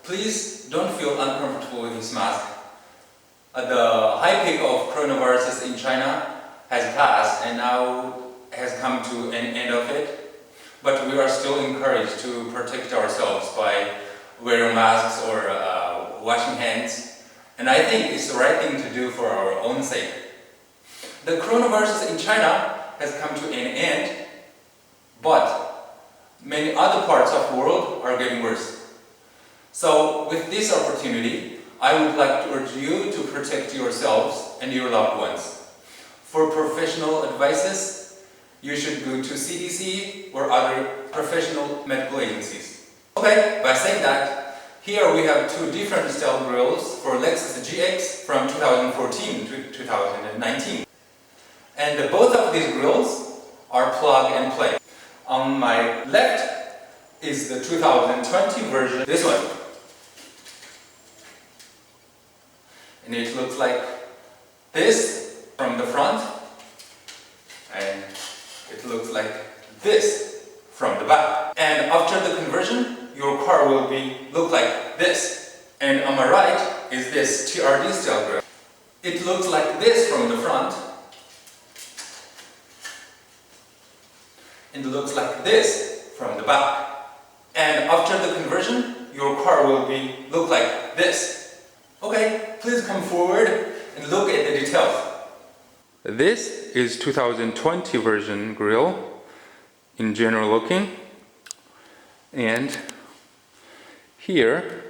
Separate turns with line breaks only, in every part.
Please don't feel uncomfortable with this mask. The high peak of coronavirus in China has passed and now has come to an end of it. But we are still encouraged to protect ourselves by wearing masks or washing hands. And I think it's the right thing to do for our own sake. The coronavirus in China has come to an end, but many other parts of the world are getting worse. So with this opportunity, I would like to urge you to protect yourselves and your loved ones. For professional advices, you should go to CDC or other professional medical agencies. Okay, by saying that, here we have two different style grills for Lexus GX from 2014 to 2019. And both of these grills are plug and play. On my left is the 2020 version, this one. And it looks like this from the front, and it looks like this from the back. And after the conversion, your car will look like this. And on my right is this TRD style grill. It looks like this from the front, and it looks like this from the back. And after the conversion, your car will look like this. Okay, please come forward and look at the details. This is 2020 version grill in general looking, and here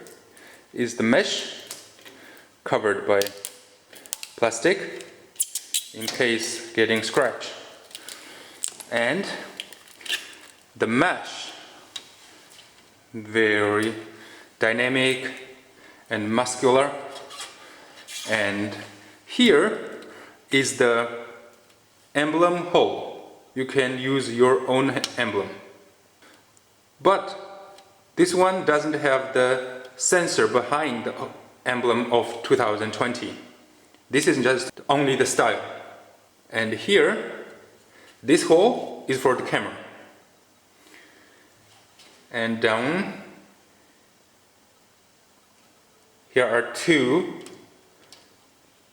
is the mesh covered by plastic in case getting scratched, and the mesh very dynamic and muscular. And here is the emblem hole. You can use your own emblem. But this one doesn't have the sensor behind the emblem of 2020. This is just only the style. And here, this hole is for the camera. And down here are two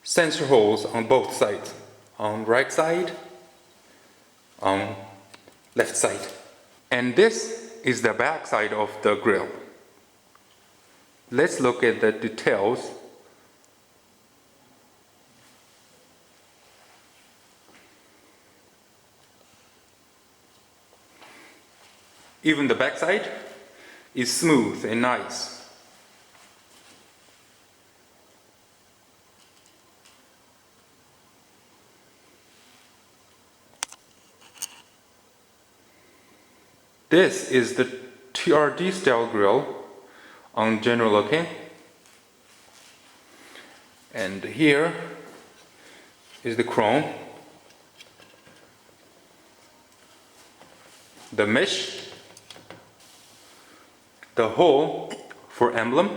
sensor holes on both sides, on right side, on left side. And this is the back side of the grill. Let's look at the details. Even the back side is smooth and nice. This is the TRD style grill on general looking, and here is the chrome, the mesh, the hole for emblem.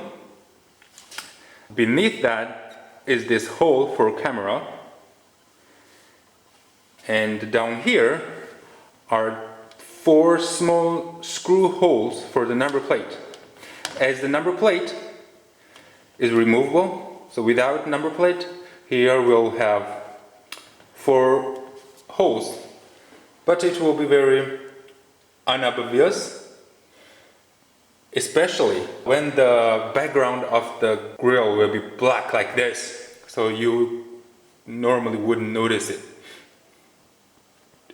Beneath that is this hole for camera, and down here are 4 small screw holes for the number plate. As the number plate is removable, so without number plate, here we'll have 4 holes, but it will be very unobvious, especially when the background of the grill will be black like this, so you normally wouldn't notice it.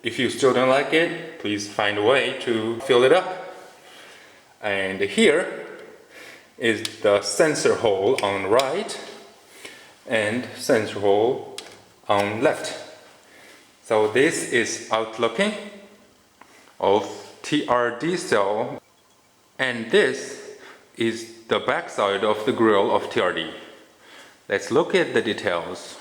If you still don't like it, please find a way to fill it up. And here is the sensor hole on right and sensor hole on left. So this is outlooking of TRD style, and this is the back side of the grill of TRD. Let's look at the details.